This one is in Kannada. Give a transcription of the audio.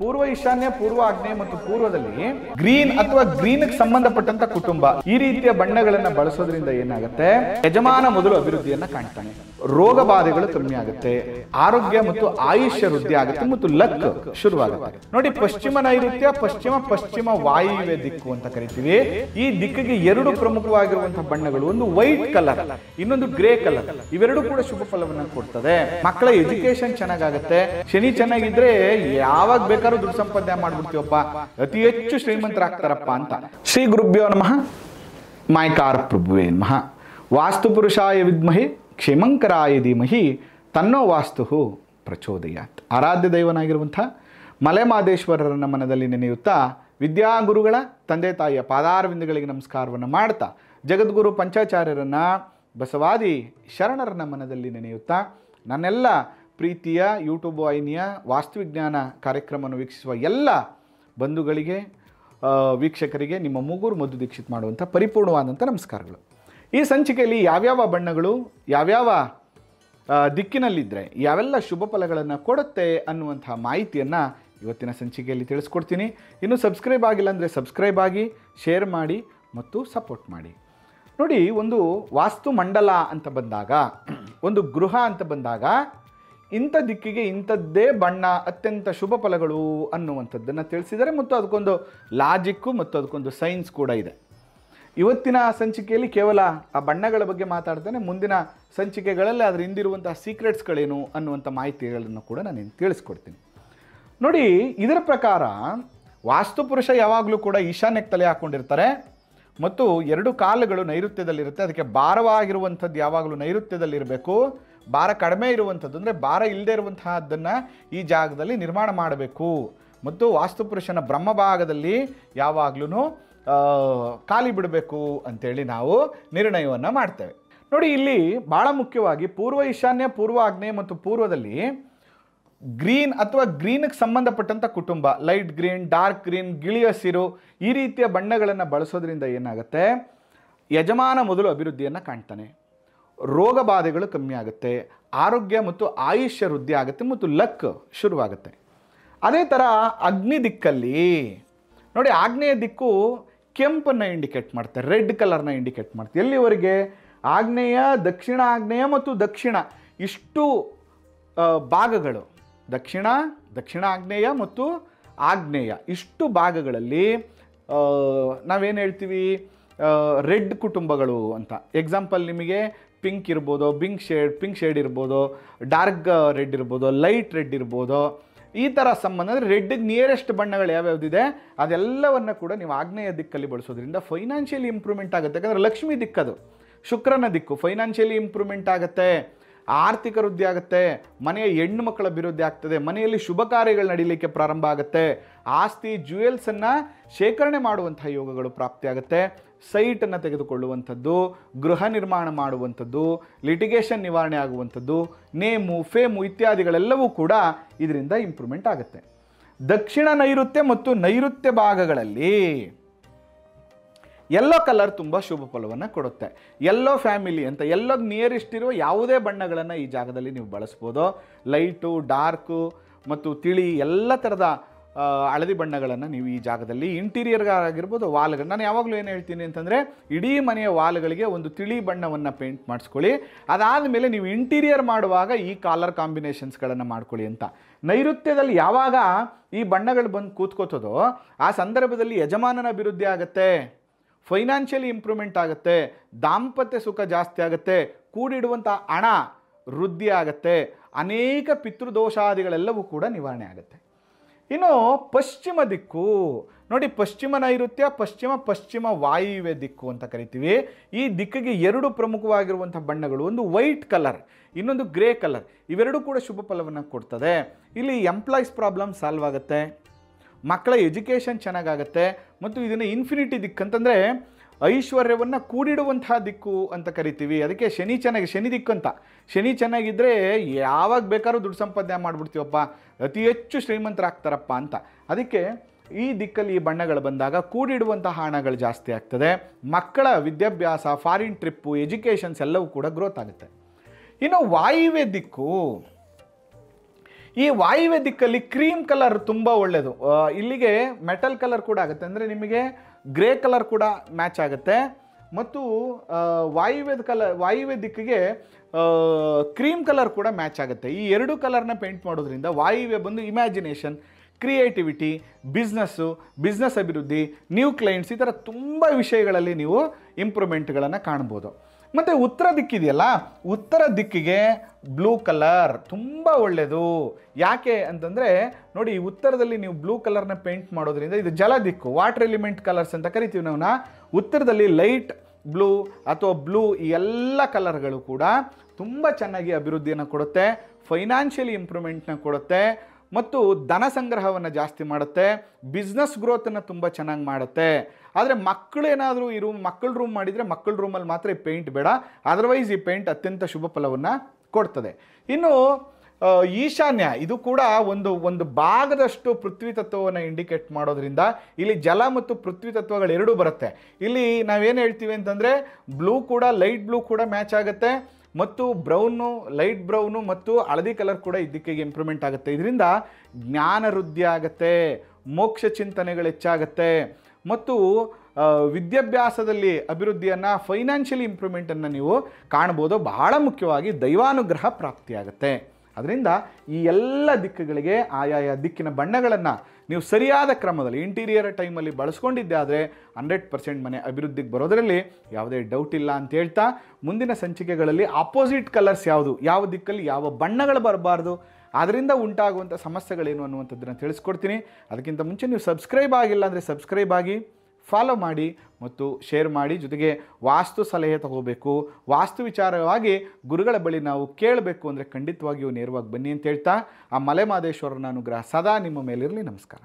ಪೂರ್ವ ಈಶಾನ್ಯ, ಪೂರ್ವ ಆಗ್ನೇಯ ಮತ್ತು ಪೂರ್ವದಲ್ಲಿ ಗ್ರೀನ್ ಅಥವಾ ಗ್ರೀನ್ ಸಂಬಂಧಪಟ್ಟಂತ ಕುಟುಂಬ ಈ ರೀತಿಯ ಬಣ್ಣಗಳನ್ನ ಬಳಸೋದ್ರಿಂದ ಏನಾಗುತ್ತೆ, ಯಜಮಾನ ಮೊದಲು ಅಭಿವೃದ್ಧಿಯನ್ನ ಕಾಣ್ತಾನೆ, ರೋಗ ಬಾಧೆಗಳು ಕಮ್ಮಿ ಆಗುತ್ತೆ, ಆರೋಗ್ಯ ಮತ್ತು ಆಯುಷ್ಯ ವೃದ್ಧಿ ಆಗುತ್ತೆ ಮತ್ತು ಲಕ್ ಶುರುವಾಗುತ್ತೆ. ನೋಡಿ, ಪಶ್ಚಿಮ ನೈಋತ್ಯ, ಪಶ್ಚಿಮ ವಾಯುವ್ಯ ದಿಕ್ಕು ಅಂತ ಕರಿತೀವಿ. ಈ ದಿಕ್ಕಿಗೆ ಎರಡು ಪ್ರಮುಖವಾಗಿರುವಂತಹ ಬಣ್ಣಗಳು, ಒಂದು ವೈಟ್ ಕಲರ್, ಇನ್ನೊಂದು ಗ್ರೇ ಕಲರ್. ಇವೆರಡು ಕೂಡ ಶುಭ ಫಲವನ್ನ ಕೊಡ್ತದೆ. ಮಕ್ಕಳ ಎಜುಕೇಶನ್ ಚೆನ್ನಾಗಾಗುತ್ತೆ. ಶನಿ ಚೆನ್ನಾಗಿದ್ರೆ ಯಾವಾಗ ಬೇಕಾದ್ರೂ ದುಡ್ಡು ಸಂಪಾದನೆ ಮಾಡ್ಬಿಡ್ತೀವಪ್ಪ, ಅತಿ ಹೆಚ್ಚು ಶ್ರೀಮಂತರಾಗ್ತಾರಪ್ಪ ಅಂತ. ಶ್ರೀ ಗುರುಭ್ಯೋ ನಮಃ. ಮಾಯ್ಕಾರ್ ಪ್ರಭುವೇ ನಮಃ. ವಾಸ್ತು ಪುರುಷಾಯ ವಿದ್ಮಹಿ ಕ್ಷೇಮಂಕರಾಯ ಧೀಮಹಿ ತನ್ನೋ ವಾಸ್ತು ಪ್ರಚೋದಯಾತ್. ಆರಾಧ್ಯ ದೈವನಾಗಿರುವಂಥ ಮಲೆಮಹದೇಶ್ವರರನ್ನ ಮನದಲ್ಲಿ ನೆನೆಯುತ್ತಾ ವಿದ್ಯಾಗುರುಗಳ ತಂದೆ ತಾಯಿಯ ಪಾದಾರವಿಂದಗಳಿಗೆ ನಮಸ್ಕಾರವನ್ನು ಮಾಡ್ತಾ ಜಗದ್ಗುರು ಪಂಚಾಚಾರ್ಯರನ್ನ ಬಸವಾದಿ ಶರಣರನ್ನ ಮನದಲ್ಲಿ ನೆನೆಯುತ್ತಾ ನನ್ನೆಲ್ಲ ಪ್ರೀತಿಯ ಯೂಟ್ಯೂಬ್ ವಾಹಿನಿಯ ವಾಸ್ತುವಿಜ್ಞಾನ ಕಾರ್ಯಕ್ರಮವನ್ನು ವೀಕ್ಷಿಸುವ ಎಲ್ಲ ಬಂಧುಗಳಿಗೆ, ವೀಕ್ಷಕರಿಗೆ ನಿಮ್ಮ ಮೂಗೂರು ಮಧು ದೀಕ್ಷಿತ್ ಮಾಡುವಂಥ ಪರಿಪೂರ್ಣವಾದಂಥ ನಮಸ್ಕಾರಗಳು. ಈ ಸಂಚಿಕೆಯಲ್ಲಿ ಯಾವ್ಯಾವ ಬಣ್ಣಗಳು ಯಾವ್ಯಾವ ದಿಕ್ಕಿನಲ್ಲಿದ್ದರೆ ಯಾವೆಲ್ಲ ಶುಭ ಫಲಗಳನ್ನು ಕೊಡುತ್ತೆ ಅನ್ನುವಂಥ ಮಾಹಿತಿಯನ್ನು ಇವತ್ತಿನ ಸಂಚಿಕೆಯಲ್ಲಿ ತಿಳಿಸ್ಕೊಡ್ತೀನಿ. ಇನ್ನು ಸಬ್ಸ್ಕ್ರೈಬ್ ಆಗಿಲ್ಲ ಅಂದರೆ ಸಬ್ಸ್ಕ್ರೈಬ್ ಆಗಿ, ಶೇರ್ ಮಾಡಿ ಮತ್ತು ಸಪೋರ್ಟ್ ಮಾಡಿ. ನೋಡಿ, ಒಂದು ವಾಸ್ತು ಮಂಡಲ ಅಂತ ಬಂದಾಗ, ಒಂದು ಗೃಹ ಅಂತ ಬಂದಾಗ ಇಂಥ ದಿಕ್ಕಿಗೆ ಇಂಥದ್ದೇ ಬಣ್ಣ ಅತ್ಯಂತ ಶುಭ ಫಲಗಳು ಅನ್ನುವಂಥದ್ದನ್ನು ತಿಳಿಸಿದ್ದಾರೆ ಮತ್ತು ಅದಕ್ಕೊಂದು ಲಾಜಿಕ್ಕು ಮತ್ತು ಅದಕ್ಕೊಂದು ಸೈನ್ಸ್ ಕೂಡ ಇದೆ. ಇವತ್ತಿನ ಸಂಚಿಕೆಯಲ್ಲಿ ಕೇವಲ ಆ ಬಣ್ಣಗಳ ಬಗ್ಗೆ ಮಾತಾಡ್ತಾನೆ. ಮುಂದಿನ ಸಂಚಿಕೆಗಳಲ್ಲಿ ಅದರ ಹಿಂದಿರುವಂತಹ ಸೀಕ್ರೆಟ್ಸ್ಗಳೇನು ಅನ್ನುವಂಥ ಮಾಹಿತಿಗಳನ್ನು ಕೂಡ ನಾನು ತಿಳಿಸ್ಕೊಡ್ತೀನಿ. ನೋಡಿ, ಇದರ ಪ್ರಕಾರ ವಾಸ್ತುಪುರುಷ ಯಾವಾಗಲೂ ಕೂಡ ಈಶಾನ್ಯಕ್ಕೆ ತಲೆ ಹಾಕ್ಕೊಂಡಿರ್ತಾರೆ ಮತ್ತು ಎರಡು ಕಾಲುಗಳು ನೈಋತ್ಯದಲ್ಲಿರುತ್ತೆ. ಅದಕ್ಕೆ ಭಾರವಾಗಿರುವಂಥದ್ದು ಯಾವಾಗಲೂ ನೈಋತ್ಯದಲ್ಲಿರಬೇಕು. ಭಾರ ಕಡಿಮೆ ಇರುವಂಥದ್ದು ಅಂದರೆ ಭಾರ ಇಲ್ಲದೆ ಇರುವಂತಹದ್ದನ್ನು ಈ ಜಾಗದಲ್ಲಿ ನಿರ್ಮಾಣ ಮಾಡಬೇಕು. ಮತ್ತು ವಾಸ್ತುಪುರುಷನ ಬ್ರಹ್ಮಭಾಗದಲ್ಲಿ ಯಾವಾಗಲೂ ಖಾಲಿ ಬಿಡಬೇಕು ಅಂತೇಳಿ ನಾವು ನಿರ್ಣಯವನ್ನು ಮಾಡ್ತೇವೆ. ನೋಡಿ, ಇಲ್ಲಿ ಭಾಳ ಮುಖ್ಯವಾಗಿ ಪೂರ್ವ ಈಶಾನ್ಯ, ಪೂರ್ವ ಆಗ್ನೇಯ ಮತ್ತು ಪೂರ್ವದಲ್ಲಿ ಗ್ರೀನ್ ಅಥವಾ ಗ್ರೀನ್ಗೆ ಸಂಬಂಧಪಟ್ಟಂಥ ಕುಟುಂಬ, ಲೈಟ್ ಗ್ರೀನ್, ಡಾರ್ಕ್ ಗ್ರೀನ್, ಗಿಳಿ ಹಸಿರು ಈ ರೀತಿಯ ಬಣ್ಣಗಳನ್ನು ಬಳಸೋದ್ರಿಂದ ಏನಾಗುತ್ತೆ, ಯಜಮಾನ ಮೊದಲು ಅಭಿವೃದ್ಧಿಯನ್ನು ಕಾಣ್ತಾನೆ, ರೋಗ ಬಾಧೆಗಳು ಕಮ್ಮಿ ಆಗುತ್ತೆ, ಆರೋಗ್ಯ ಮತ್ತು ಆಯುಷ್ಯ ವೃದ್ಧಿ ಆಗುತ್ತೆ ಮತ್ತು ಲಕ್ ಶುರುವಾಗುತ್ತೆ. ಅದೇ ಥರ ಅಗ್ನಿ ದಿಕ್ಕಲ್ಲಿ ನೋಡಿ, ಆಗ್ನೇಯ ದಿಕ್ಕು ಕೆಂಪನ್ನು ಇಂಡಿಕೇಟ್ ಮಾಡುತ್ತೆ, ರೆಡ್ ಕಲರ್ನ ಇಂಡಿಕೇಟ್ ಮಾಡುತ್ತೆ. ಎಲ್ಲಿವರೆಗೆ? ಆಗ್ನೇಯ, ದಕ್ಷಿಣ ಆಗ್ನೇಯ ಮತ್ತು ದಕ್ಷಿಣ ಇಷ್ಟು ಭಾಗಗಳು, ದಕ್ಷಿಣ ಆಗ್ನೇಯ ಮತ್ತು ಆಗ್ನೇಯ ಇಷ್ಟು ಭಾಗಗಳಲ್ಲಿ ನಾವೇನು ಹೇಳ್ತೀವಿ, ರೆಡ್ ಕುಟುಂಬಗಳು ಅಂತ. ಎಕ್ಸಾಂಪಲ್ ನಿಮಗೆ ಪಿಂಕ್ ಇರ್ಬೋದು, ಪಿಂಕ್ ಶೇಡ್ ಇರ್ಬೋದು, ಡಾರ್ಕ್ ರೆಡ್ ಇರ್ಬೋದು, ಲೈಟ್ ರೆಡ್ ಇರ್ಬೋದು. ಈ ಥರ ಸಂಬಂಧ ಅಂದರೆ ರೆಡ್ಗೆ ನಿಯರೆಸ್ಟ್ ಬಣ್ಣಗಳು ಯಾವ್ಯಾವುದಿದೆ ಅದೆಲ್ಲವನ್ನು ಕೂಡ ನೀವು ಆಗ್ನೇಯ ದಿಕ್ಕಲ್ಲಿ ಬಳಸೋದ್ರಿಂದ ಫೈನಾನ್ಷಿಯಲಿ ಇಂಪ್ರೂವ್ಮೆಂಟ್ ಆಗುತ್ತೆ. ಯಾಕಂದರೆ ಲಕ್ಷ್ಮಿ ದಿಕ್ಕದು, ಶುಕ್ರನ ದಿಕ್ಕು, ಫೈನಾನ್ಷಿಯಲಿ ಇಂಪ್ರೂವ್ಮೆಂಟ್ ಆಗುತ್ತೆ, ಆರ್ಥಿಕ ವೃದ್ಧಿ ಆಗುತ್ತೆ, ಮನೆಯ ಹೆಣ್ಣು ಮಕ್ಕಳ ಅಭಿವೃದ್ಧಿ ಆಗ್ತದೆ, ಮನೆಯಲ್ಲಿ ಶುಭ ಕಾರ್ಯಗಳು ನಡೀಲಿಕ್ಕೆ ಪ್ರಾರಂಭ ಆಗುತ್ತೆ, ಆಸ್ತಿ ಜ್ಯುವೆಲ್ಸನ್ನು ಶೇಖರಣೆ ಮಾಡುವಂತಹ ಯೋಗಗಳು ಪ್ರಾಪ್ತಿಯಾಗುತ್ತೆ, ಸೈಟನ್ನು ತೆಗೆದುಕೊಳ್ಳುವಂಥದ್ದು, ಗೃಹ ನಿರ್ಮಾಣ ಮಾಡುವಂಥದ್ದು, ಲಿಟಿಗೇಷನ್ ನಿವಾರಣೆ ಆಗುವಂಥದ್ದು, ನೇಮು ಫೇಮು ಇತ್ಯಾದಿಗಳೆಲ್ಲವೂ ಕೂಡ ಇದರಿಂದ ಇಂಪ್ರೂವ್ಮೆಂಟ್ ಆಗುತ್ತೆ. ದಕ್ಷಿಣ ನೈಋತ್ಯ ಮತ್ತು ನೈಋತ್ಯ ಭಾಗಗಳಲ್ಲಿ ಯೆಲ್ಲೋ ಕಲರ್ ತುಂಬ ಶುಭ ಫಲವನ್ನು ಕೊಡುತ್ತೆ. ಯೆಲ್ಲೋ ಫ್ಯಾಮಿಲಿ ಅಂತ, ಯೆಲ್ಲೋಗೆ ನಿಯರೆಸ್ಟ್ ಇರುವ ಯಾವುದೇ ಬಣ್ಣಗಳನ್ನು ಈ ಜಾಗದಲ್ಲಿ ನೀವು ಬಳಸ್ಬೋದು. ಲೈಟು, ಡಾರ್ಕು ಮತ್ತು ತಿಳಿ ಎಲ್ಲ ಥರದ ಹಳದಿ ಬಣ್ಣಗಳನ್ನು ನೀವು ಈ ಜಾಗದಲ್ಲಿ ಇಂಟೀರಿಯರ್ಗಾಗಿರ್ಬೋದು, ವಾಲ್ಗಳು, ನಾನು ಯಾವಾಗಲೂ ಏನು ಹೇಳ್ತೀನಿ ಅಂತಂದರೆ ಇಡೀ ಮನೆಯ ವಾಲ್ಗಳಿಗೆ ಒಂದು ತಿಳಿ ಬಣ್ಣವನ್ನು ಪೇಂಟ್ ಮಾಡಿಸ್ಕೊಳ್ಳಿ. ಅದಾದಮೇಲೆ ನೀವು ಇಂಟೀರಿಯರ್ ಮಾಡುವಾಗ ಈ ಕಲರ್ ಕಾಂಬಿನೇಷನ್ಸ್ಗಳನ್ನು ಮಾಡ್ಕೊಳ್ಳಿ ಅಂತ. ನೈಋತ್ಯದಲ್ಲಿ ಯಾವಾಗ ಈ ಬಣ್ಣಗಳು ಬಂದು ಕೂತ್ಕೋತದೋ ಆ ಸಂದರ್ಭದಲ್ಲಿ ಯಜಮಾನನ ಅಭಿವೃದ್ಧಿ ಆಗುತ್ತೆ, ಫೈನಾನ್ಷಿಯಲಿ ಇಂಪ್ರೂವ್ಮೆಂಟ್ ಆಗುತ್ತೆ, ದಾಂಪತ್ಯ ಸುಖ ಜಾಸ್ತಿ ಆಗುತ್ತೆ, ಕೂಡಿಡುವಂಥ ಹಣ ವೃದ್ಧಿ ಆಗುತ್ತೆ, ಅನೇಕ ಪಿತೃದೋಷಾದಿಗಳೆಲ್ಲವೂ ಕೂಡ ನಿವಾರಣೆ ಆಗುತ್ತೆ. ಇನ್ನು ಪಶ್ಚಿಮ ದಿಕ್ಕು ನೋಡಿ, ಪಶ್ಚಿಮ ನೈಋತ್ಯ, ಪಶ್ಚಿಮ ವಾಯುವ್ಯ ದಿಕ್ಕು ಅಂತ ಕರಿತೀವಿ. ಈ ದಿಕ್ಕಿಗೆ ಎರಡು ಪ್ರಮುಖವಾಗಿರುವಂಥ ಬಣ್ಣಗಳು, ಒಂದು ವೈಟ್ ಕಲರ್, ಇನ್ನೊಂದು ಗ್ರೇ ಕಲರ್. ಇವೆರಡೂ ಕೂಡ ಶುಭ ಫಲವನ್ನು ಕೊಡ್ತದೆ. ಇಲ್ಲಿ ಎಂಪ್ಲಾಯೀಸ್ ಪ್ರಾಬ್ಲಮ್ ಸಾಲ್ವ್ ಆಗುತ್ತೆ, ಮಕ್ಕಳ ಎಜುಕೇಷನ್ ಚೆನ್ನಾಗಾಗುತ್ತೆ ಮತ್ತು ಇದನ್ನು ಇನ್ಫಿನಿಟಿ ದಿಕ್ಕು ಅಂತಂದರೆ ಐಶ್ವರ್ಯವನ್ನು ಕೂಡಿಡುವಂತಹ ದಿಕ್ಕು ಅಂತ ಕರಿತೀವಿ. ಅದಕ್ಕೆ ಶನಿ ದಿಕ್ಕು ಅಂತ. ಶನಿ ಚೆನ್ನಾಗಿದ್ದರೆ ಯಾವಾಗ ಬೇಕಾದ್ರೂ ದುಡ್ಡು ಸಂಪಾದನೆ ಮಾಡಿಬಿಡ್ತೀವಪ್ಪ, ಅತಿ ಹೆಚ್ಚು ಶ್ರೀಮಂತರಾಗ್ತಾರಪ್ಪ ಅಂತ. ಅದಕ್ಕೆ ಈ ದಿಕ್ಕಲ್ಲಿ ಈ ಬಣ್ಣಗಳು ಬಂದಾಗ ಕೂಡಿಡುವಂತಹ ಹಣಗಳು ಜಾಸ್ತಿ ಆಗ್ತದೆ, ಮಕ್ಕಳ ವಿದ್ಯಾಭ್ಯಾಸ, ಫಾರಿನ್ ಟ್ರಿಪ್ಪು, ಎಜುಕೇಷನ್ಸ್ ಎಲ್ಲವೂ ಕೂಡ ಗ್ರೋತ್ ಆಗುತ್ತೆ. ಇನ್ನು ವಾಯುವ್ಯ ದಿಕ್ಕು, ಈ ವಾಯುವ್ಯ ದಿಕ್ಕಲ್ಲಿ ಕ್ರೀಮ್ ಕಲರ್ ತುಂಬ ಒಳ್ಳೆಯದು. ಇಲ್ಲಿಗೆ ಮೆಟಲ್ ಕಲರ್ ಕೂಡ ಆಗುತ್ತೆ, ಅಂದರೆ ನಿಮಗೆ ಗ್ರೇ ಕಲರ್ ಕೂಡ ಮ್ಯಾಚ್ ಆಗುತ್ತೆ. ಮತ್ತು ವಾಯುವ್ಯ ದಿಕ್ಕಿಗೆ ಕ್ರೀಮ್ ಕಲರ್ ಕೂಡ ಮ್ಯಾಚ್ ಆಗುತ್ತೆ. ಈ ಎರಡು ಕಲರ್ನ ಪೇಂಟ್ ಮಾಡೋದ್ರಿಂದ ವಾಯುವ್ಯ ಬಂದು ಇಮ್ಯಾಜಿನೇಷನ್, ಕ್ರಿಯೇಟಿವಿಟಿ, ಬಿಸ್ನೆಸ್ ಅಭಿವೃದ್ಧಿ, ನ್ಯೂ ಕ್ಲೈಂಟ್ಸ್, ಈ ಥರ ತುಂಬ ವಿಷಯಗಳಲ್ಲಿ ನೀವು ಇಂಪ್ರೂವ್ಮೆಂಟ್ಗಳನ್ನು ಕಾಣ್ಬೋದು. ಮತ್ತು ಉತ್ತರ ದಿಕ್ಕಿದೆಯಲ್ಲ, ಉತ್ತರ ದಿಕ್ಕಿಗೆ ಬ್ಲೂ ಕಲರ್ ತುಂಬ ಒಳ್ಳೆಯದು. ಯಾಕೆ ಅಂತಂದರೆ ನೋಡಿ, ಈ ಉತ್ತರದಲ್ಲಿ ನೀವು ಬ್ಲೂ ಕಲರ್ನ ಪೇಂಟ್ ಮಾಡೋದ್ರಿಂದ ಇದು ಜಲ ದಿಕ್ಕು, ವಾಟರ್ ಎಲಿಮೆಂಟ್ ಕಲರ್ಸ್ ಅಂತ ಕರಿತೀವಿ ನಾವು. ಉತ್ತರದಲ್ಲಿ ಲೈಟ್ ಬ್ಲೂ ಅಥವಾ ಬ್ಲೂ ಈ ಎಲ್ಲ ಕಲರ್ಗಳು ಕೂಡ ತುಂಬ ಚೆನ್ನಾಗಿ ಅಭಿವೃದ್ಧಿಯನ್ನು ಕೊಡುತ್ತೆ, ಫೈನಾನ್ಷಿಯಲಿ ಇಂಪ್ರೂವ್ಮೆಂಟ್ನ ಕೊಡುತ್ತೆ, ಮತ್ತು ಧನ ಸಂಗ್ರಹವನ್ನು ಜಾಸ್ತಿ ಮಾಡುತ್ತೆ, ಬಿಸ್ನೆಸ್ ಗ್ರೋತನ್ನು ತುಂಬ ಚೆನ್ನಾಗಿ ಮಾಡುತ್ತೆ. ಆದರೆ ಮಕ್ಕಳು ಏನಾದರೂ ಮಕ್ಕಳ ರೂಮ್ ಮಾಡಿದರೆ ಮಕ್ಕಳ ರೂಮಲ್ಲಿ ಮಾತ್ರ ಈ ಪೇಂಟ್ ಬೇಡ, ಅದರ್ವೈಸ್ ಈ ಪೇಂಟ್ ಅತ್ಯಂತ ಶುಭ ಫಲವನ್ನು ಕೊಡ್ತದೆ. ಇನ್ನು ಈಶಾನ್ಯ, ಇದು ಕೂಡ ಒಂದು ಭಾಗದಷ್ಟು ಪೃಥ್ವಿ ತತ್ವವನ್ನು ಇಂಡಿಕೇಟ್ ಮಾಡೋದ್ರಿಂದ ಇಲ್ಲಿ ಜಲ ಮತ್ತು ಪೃಥ್ವಿ ತತ್ವಗಳು ಎರಡೂ ಬರುತ್ತೆ. ಇಲ್ಲಿ ನಾವೇನು ಹೇಳ್ತೀವಿ ಅಂತಂದರೆ ಬ್ಲೂ ಕೂಡ, ಲೈಟ್ ಬ್ಲೂ ಕೂಡ ಮ್ಯಾಚ್ ಆಗುತ್ತೆ, ಮತ್ತು ಬ್ರೌನು, ಲೈಟ್ ಬ್ರೌನು ಮತ್ತು ಹಳದಿ ಕಲರ್ ಕೂಡ ಇದಕ್ಕೆ ಇಂಪ್ರೂವ್ಮೆಂಟ್ ಆಗುತ್ತೆ. ಇದರಿಂದ ಜ್ಞಾನ ವೃದ್ಧಿ ಆಗುತ್ತೆ, ಮೋಕ್ಷ ಚಿಂತನೆಗಳು ಹೆಚ್ಚಾಗುತ್ತೆ, ಮತ್ತು ವಿದ್ಯಾಭ್ಯಾಸದಲ್ಲಿ ಅಭಿವೃದ್ಧಿಯನ್ನು, ಫೈನಾನ್ಷಿಯಲಿ ಇಂಪ್ರೂವ್ಮೆಂಟನ್ನು ನೀವು ಕಾಣ್ಬೋದು. ಬಹಳ ಮುಖ್ಯವಾಗಿ ದೈವಾನುಗ್ರಹ ಪ್ರಾಪ್ತಿಯಾಗುತ್ತೆ. ಅದರಿಂದ ಈ ಎಲ್ಲ ದಿಕ್ಕುಗಳಿಗೆ ಆಯಾಯ ದಿಕ್ಕಿನ ಬಣ್ಣಗಳನ್ನು ನೀವು ಸರಿಯಾದ ಕ್ರಮದಲ್ಲಿ ಇಂಟೀರಿಯರ್ ಟೈಮಲ್ಲಿ ಬಳಸ್ಕೊಂಡಿದ್ದೆ ಆದರೆ 100% ಮನೆ ಅಭಿವೃದ್ಧಿಗೆ ಬರೋದರಲ್ಲಿ ಯಾವುದೇ ಡೌಟ್ ಇಲ್ಲ ಅಂತ ಹೇಳ್ತಾ, ಮುಂದಿನ ಸಂಚಿಕೆಗಳಲ್ಲಿ ಆಪೋಸಿಟ್ ಕಲರ್ಸ್ ಯಾವುದು, ಯಾವ ದಿಕ್ಕಲ್ಲಿ ಯಾವ ಬಣ್ಣಗಳು ಬರಬಾರ್ದು, ಅದರಿಂದ ಉಂಟಾಗುವಂಥ ಸಮಸ್ಯೆಗಳೇನು ಅನ್ನುವಂಥದ್ದನ್ನು ತಿಳಿಸ್ಕೊಡ್ತೀನಿ. ಅದಕ್ಕಿಂತ ಮುಂಚೆ ನೀವು ಸಬ್ಸ್ಕ್ರೈಬ್ ಆಗಿಲ್ಲ ಅಂದರೆ ಸಬ್ಸ್ಕ್ರೈಬ್ ಆಗಿ, ಫಾಲೋ ಮಾಡಿ ಮತ್ತು ಶೇರ್ ಮಾಡಿ. ಜೊತೆಗೆ ವಾಸ್ತು ಸಲಹೆ ತಗೋಬೇಕು, ವಾಸ್ತು ವಿಚಾರವಾಗಿ ಗುರುಗಳ ಬಳಿ ನಾವು ಕೇಳಬೇಕು ಅಂದರೆ ಖಂಡಿತವಾಗಿಯೂ ನೇರವಾಗಿ ಬನ್ನಿ ಅಂತ ಹೇಳ್ತಾ, ಆ ಮಲೆ ಮಹದೇಶ್ವರನ ಅನುಗ್ರಹ ಸದಾ ನಿಮ್ಮ ಮೇಲಿರಲಿ. ನಮಸ್ಕಾರ.